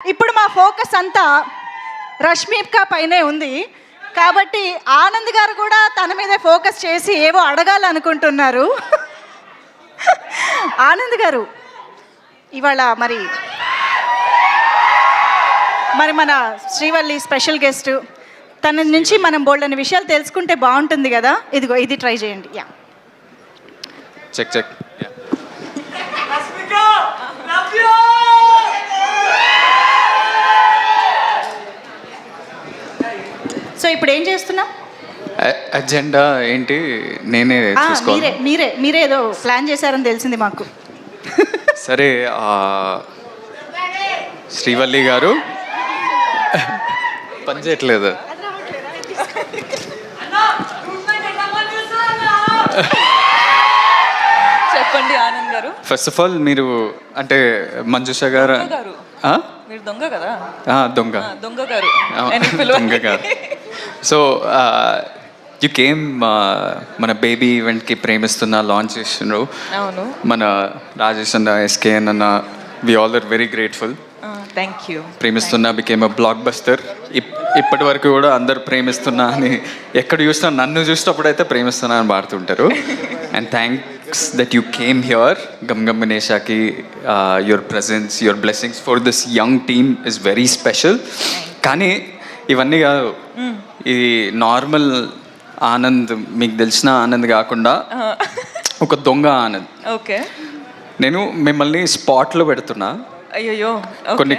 ఇప్పుడు మా ఫోకస్ అంతా రష్మిక పైనే ఉంది కాబట్టి ఆనంద్ గారు కూడా తన మీదే ఫోకస్ చేసి ఏవో అడగాలనుకుంటున్నారు. ఆనంద్ గారు ఇవాళ మరి మన శ్రీవల్లి స్పెషల్ గెస్ట్, తన నుంచి మనం బోల్డని విషయాలు తెలుసుకుంటే బాగుంటుంది కదా. ఇదిగో ఇది ట్రై చేయండి. Yeah check check. సో ఇప్పుడు ఏం చేస్తున్నాం? అజెండా ఏంటి నేనే చూసుకోవాలి. మీరే ఏదో ప్లాన్ చేశారని తెలిసింది మాకు. సరే, శ్రీవల్లి గారు పని చేయట్లేదు. చెప్పండి ఆనంద్ గారు. ఫస్ట్ ఆఫ్ ఆల్ మీరు అంటే మంజుష గారు మీరు దొంగ కదా. దొంగ గారు దొంగ గారు. సో యు కేమ్ మన బేబీ ఈవెంట్కి ప్రేమిస్తున్న లాంచ్ చేసినారు. అవును, మన రాజేష్ అన్న, ఎస్కేఎన్ అన్న, we all are very grateful. Thank you. ప్రేమిస్తున్నా బికేమ్ అ బ్లాక్ బస్టర్. ఇప్పటి వరకు కూడా అందరు ప్రేమిస్తున్నా అని ఎక్కడ చూసినా, నన్ను చూసినప్పుడు అయితే ప్రేమిస్తున్నా అని పాడుతుంటారు. And thanks that you came here. గమ్ గమ్ గణేషాకి your presence, your blessings for this young team is very special. కానీ ఇవన్నీ కాదు, ఇది నార్మల్ ఆనంద్, మీకు తెలిసిన ఆనంద్ కాకుండా ఒక దొంగ ఆనంద్. ఓకే, నేను మిమ్మల్ని స్పాట్లో పెడుతున్నా. అయ్యో, కొన్ని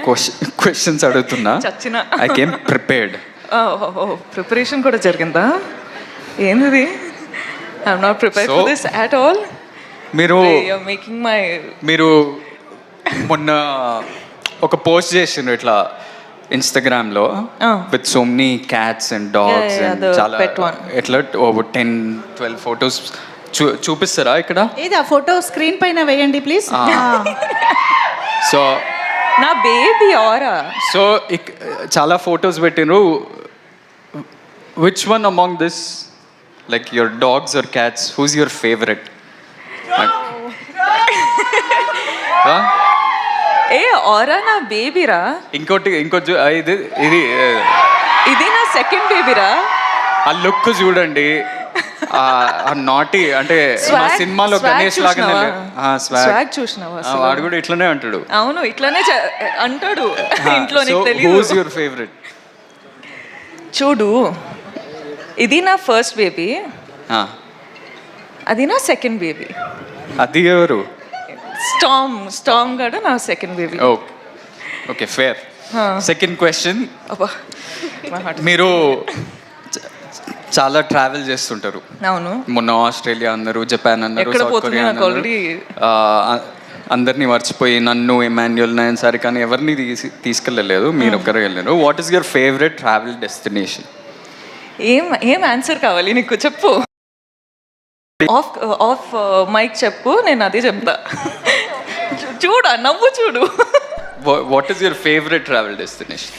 క్వశ్చన్స్ అడుగుతున్నా. I came prepared. ప్రిపరేషన్ కూడా జరిగిందా? ఏంది? I'm not prepared for this at all. మీరు మొన్న ఒక పోస్ట్ చేసిండ్రు ఇట్లా ఇన్స్టాగ్రామ్లో with so many cats and dogs and చాలా ఎట్లా 10-12 ఫొటోస్ చూపిస్తారా ఇక్కడ? ఏది ఆ ఫోటో స్క్రీన్ పైన వేయండి ప్లీజ్. సో నా బేబీ ఆరా. సో చాలా ఫొటోస్ పెట్టినరు. Which one among this, like your dogs or cats, who's your favourite? ఏ ఆరా నా బేబీరా. ఇంకోటి ఇది ఇది ఇది నా సెకండ్ బేబీరా. ఆ లుక్ చూడండి, ఆ నాటి అంటే మా సినిమాలో గణేష్ లాగా స్వాగ్ చూసినావా? వాడు కూడా ఇట్లనే అంటాడు. అవును, ఇట్లానే అంటాడు ఇంట్లో. నీకు తెలియదు. Who's your favourite? చూడు, ఇది నా ఫస్ట్ బేబీ, అది నా సెకండ్ బేబీ. అది ఎవరు? స్టామ్ గడ నా second baby. Okay, fair. Second question, మీరు చాలా ట్రావెల్ చేస్తుంటారు. అవును, మొన్న ఆస్ట్రేలియా అన్నారు, జపాన్ అన్నారు, సౌత్ కొరియా అన్నారు. అందరినీ మర్చిపోయి నన్ను, ఎమాన్యుయల్, నయన్ సారి కానీ ఎవరిని తీసుకెళ్ళలేదు, మీరు ఒక్కరే వెళ్ళారు. What is your favourite travel destination? ఏం ఆన్సర్ కావాలి నీకు? చెప్పు. ఆఫ్ మైక్ చెప్పు, నేను అదే చెప్తా. చూడు, నవ్వు చూడు. What is your favourite travel destination?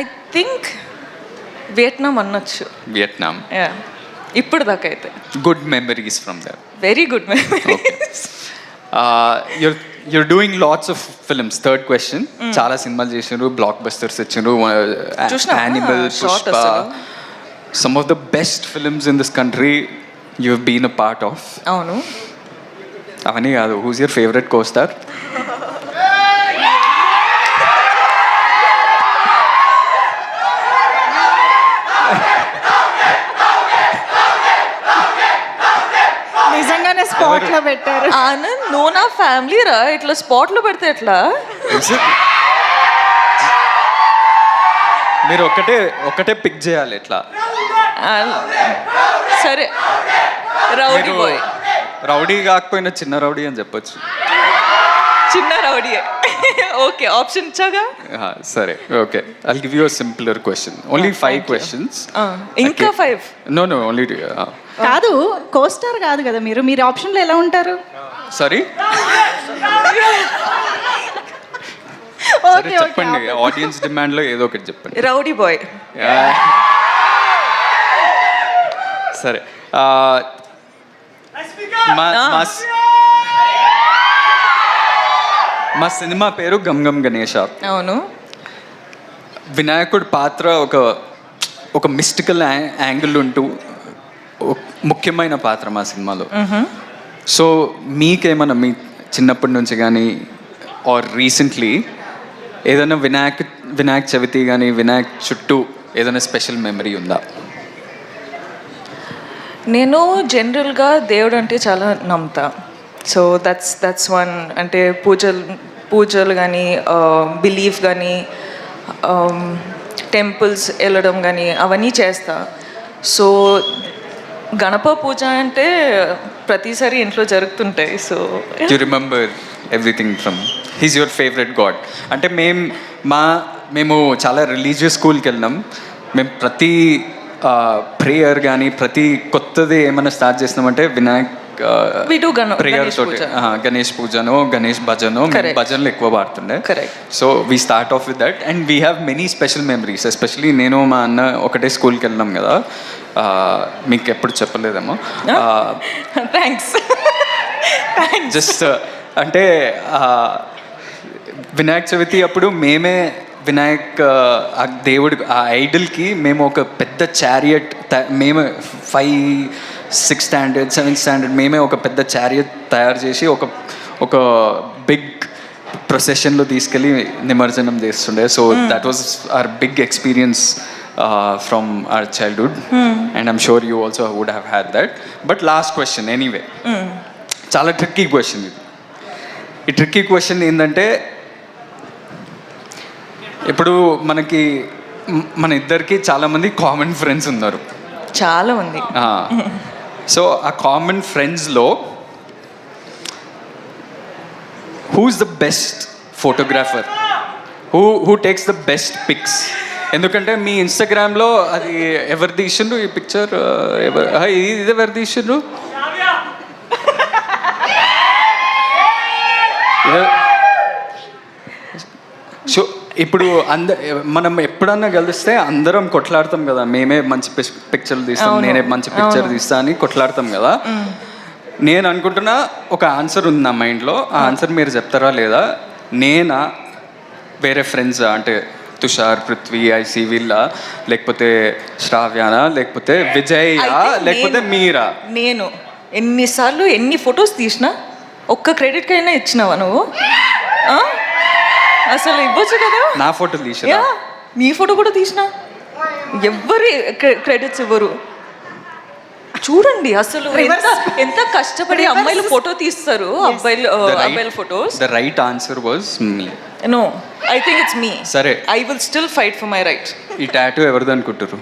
I think Vietnam అనొచ్చు. వియట్నాం. ఇప్పుడు దాకా అయితే good memories from there. Very good memories. You're doing lots of films. Third question. చాలా సినిమాలు చేసినారు, బ్లాక్ బస్టర్స్ ఇచ్చినారు. Animal, Pushpa, some of the best films in this country you've been a part of. అవును, అవన్నీ కాదు, who's your favorite co-star? నిజంగానే spot లో పెట్టారు. ఆనంద్, నువ్వు నా ఫ్యామిలీ రా, ఇట్లా స్పాట్ లో పెడితే ఎట్లా? మీరు ఒకటే పిక్ చేయాలి ఎట్లా? సరే, రౌడీ బాయ్. రౌడీ కాకపోయినా చిన్న రౌడీ అని చెప్పొచ్చు. చిన్న రౌడీ. ఓకే, ఆప్షన్ ఇచ్చాగా. సరే, okay. I'll give you a simpler question. Only 5 questions. ఇంకా 5? No, only కాదు, కోస్టార్ కాదు కదా మీరు ఆప్షన్లో ఎలా ఉంటారు? సారీ, ఓకే, చెప్పండి. ఆడియన్స్ డిమాండ్ లో ఏదో ఒకటి చెప్పండి. Rowdy boy. సరే, మా సినిమా పేరు గమ్ గమ్ గణేష. అవును. వినాయకుడి పాత్ర ఒక మిస్టికల్ యాంగిల్ ఉంటూ ముఖ్యమైన పాత్ర మా సినిమాలో. సో మీకేమన్నా మీ చిన్నప్పటి నుంచి కానీ ఆర్ రీసెంట్లీ ఏదైనా వినాయక చవితి కానీ వినాయక్ చుట్టూ ఏదైనా స్పెషల్ మెమరీ ఉందా? నేను జనరల్గా దేవుడు అంటే చాలా నమ్ముతా. So that's one. అంటే పూజలు కానీ బిలీఫ్ కానీ టెంపుల్స్ వెళ్ళడం కానీ అవన్నీ చేస్తా. సో గణప పూజ అంటే ప్రతిసారి ఇంట్లో జరుగుతుంటాయి. So you remember everything from he's your favourite God. అంటే మేము చాలా రిలీజియస్ స్కూల్కి వెళ్ళినాం. మేము ప్రతి ప్రేయర్ కానీ ప్రతి కొత్తది ఏమైనా స్టార్ట్ చేసినామంటే వినాయక్ ప్రేయర్ తోటి గణేష్ పూజను గణేష్ భజను భజనలు ఎక్కువ పాడుతుండే. So we start off with that and we have many special memories. Especially నేను మా అన్న ఒకటే స్కూల్కి వెళ్ళినాం కదా, మీకు ఎప్పుడు చెప్పలేదేమో. థ్యాంక్స్. జస్ట్ అంటే వినాయక చవితి అప్పుడు మేమే ఆ దేవుడి ఆ ఐడల్కి మేము ఒక పెద్ద చారియట్ మేము 5, 6 స్టాండర్డ్ 7th స్టాండర్డ్ మేమే ఒక పెద్ద చారియట్ తయారు చేసి ఒక బిగ్ ప్రొసెషన్లో తీసుకెళ్ళి నిమజ్జనం చేస్తుండే. So that was our big experience from our childhood and I'm sure you also would have had that. But last question anyway, చాలా ట్రిక్కీ క్వశ్చన్ ఇది. ఈ ట్రిక్కీ క్వశ్చన్ ఏంటంటే, ఇప్పుడు మన ఇద్దరికి చాలామంది కామన్ ఫ్రెండ్స్ ఉన్నారు. చాలా మంది. సో ఆ కామన్ ఫ్రెండ్స్లో who's the best photographer, who takes the best pics? ఎందుకంటే మీ ఇన్స్టాగ్రామ్లో అది ఎవరు తీసిండ్రు ఈ పిక్చర్, ఇది ఎవరు తీసిండ్రు? సో ఇప్పుడు మనం ఎప్పుడన్నా కలిస్తే అందరం కొట్లాడతాం కదా, మేమే మంచి పిక్చర్లు తీస్తాం, నేనే మంచి పిక్చర్ తీస్తా అని కొట్లాడతాం కదా. నేను అనుకుంటున్నా ఒక ఆన్సర్ ఉంది నా మైండ్లో, ఆ ఆన్సర్ మీరు చెప్తారా లేదా? నేనా, వేరే ఫ్రెండ్స్ అంటే తుషార్, పృథ్వీ, ఐసీ వీళ్ళ, లేకపోతే శ్రావ్యానా, లేకపోతే విజయ్, లేకపోతే మీరా? నేను ఎన్నిసార్లు ఎన్ని ఫొటోస్ తీసినా ఒక్క క్రెడిట్ అయినా ఇచ్చినావా నువ్వు? అసలు ఇవ్వచ్చు కదా. నా ఫోటో తీసినా, నీ ఫోటో కూడా తీసినా, ఎవ్వరి క్రెడిట్స్ ఇవ్వరు. చూడండి అసలు ఎంత కష్టపడి అమ్మాయిలు ఫోటో తీస్తారు, అబ్బాయిల photos. The right answer was me. No, I think it's me. సరే, I will still fight for my right. ఈ టాటూ ఎవరిది అనుకుంటారు?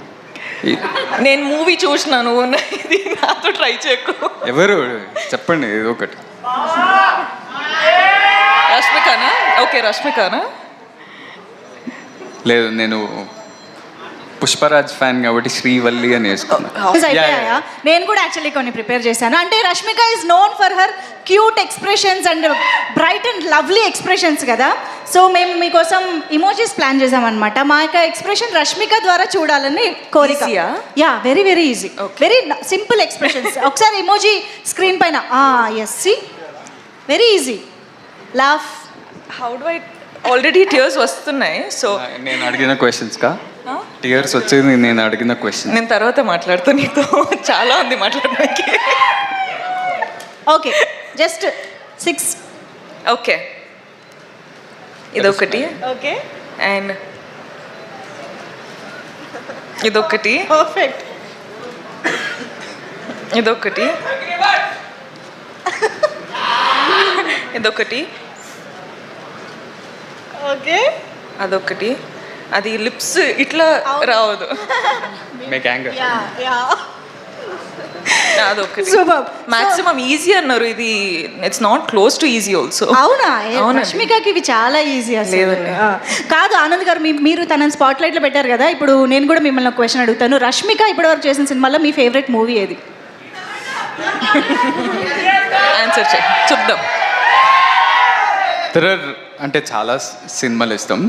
నేను మూవీ చూసినాను, ఇది నాతో ట్రై చేయకు. ఎవరు చెప్పండి ఏదో ఒకటి. రష్మికానా? ఓకే, రష్మికానా? లేదు, నేను పుష్పరాజ్ ఫ్యాన్ కాబట్టి శ్రీవల్లి అని వేసుకున్నాను. నేను కూడా యాక్చువల్లీ కొన్ని ప్రిపేర్ చేశాను. అంటే Rashmika is known for her cute expressions and bright and lovely expressions కదా. సో మేము మీకోసం ఇమోజీస్ ప్లాన్ చేసామన్నమాట. మా యొక్క ఎక్స్ప్రెషన్ రష్మిక ద్వారా చూడాలని కోరిక. Yeah, very very easy, very simple expressions. ఒకసారి ఇమోజీ స్క్రీన్ పైన. Yes, see, very easy. Laugh. How do I? Already tears వస్తున్నాయి. సో నేను అడిగిన క్వశ్చన్స్ కా టీయర్స్ వచ్చేది? నేను అడిగిన క్వశ్చన్ నేను తర్వాత మాట్లాడుతాను, నీతో చాలా ఉంది మాట్లాడడానికి. Okay, just 6. ఓకే, ఇదొకటి. ఓకే, అండ్ ఇదొకటి. పర్ఫెక్ట్. ఇదొకటి. ఇదొకటి. ఓకే, అదొకటి. అది లిప్స్ ఇట్లా రావదు. అదొకటి. మాక్సిమం ఈజీ అన్నారు, ఇది it's not close to easy also. అవునా? రష్మికకి ఇవి చాలా ఈజీ అసలు. కాదు ఆనంద్ గారు, మీరు తనని స్పాట్ లైట్లో పెట్టారు కదా. ఇప్పుడు నేను కూడా మిమ్మల్ని ఒక క్వశ్చన్ అడుగుతాను. రష్మిక ఇప్పటివరకు చేసిన సినిమాలో మీ ఫేవరెట్ మూవీ ఏది? ఆన్సర్ చేయి, చూద్దాం. అంటే చాలా సినిమాలు ఇస్తాం,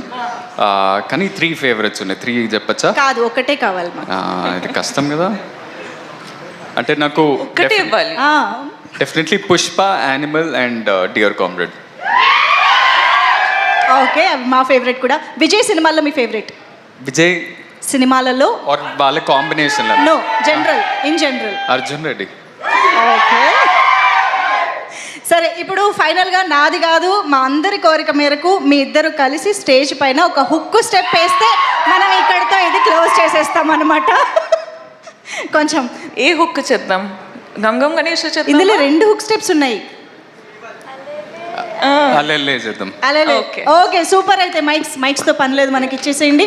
కానీ 3 ఫేవరెట్స్ ఉన్నాయి. 3 చెప్పచ్చా? కాదు, ఒకటే కావాలి. ఇది కష్టం కదా. అంటే నాకు ఒకటే ఇవ్వాలి. Definitely Pushpa, animal and dear comrade. Okay మా ఫేవరెట్ కూడా. విజయ్ సినిమాల్లో మీ ఫేవరెట్ విజయ్ సినిమాలలో? ఆర్ వాళ్ళ కాంబినేషన్లో no, general, in general. Arjun Reddy. Okay సరే, ఇప్పుడు ఫైనల్గా నాది కాదు మా అందరి కోరిక మేరకు మీ ఇద్దరు కలిసి స్టేజ్ పైన ఒక హుక్ స్టెప్ వేస్తే మనం ఇక్కడితో ఇది క్లోజ్ చేసేస్తాం అనమాట. కొంచెం ఏ హుక్ చేద్దాం? గంగం గణేష్ చేద్దాం. ఇందులో 2 హుక్ స్టెప్స్ ఉన్నాయి. అల్లెల్లే చేద్దాం. అలా Okay. Okay super. అయితే మైక్స్తో పని లేదు, మనకి ఇచ్చేసేయండి.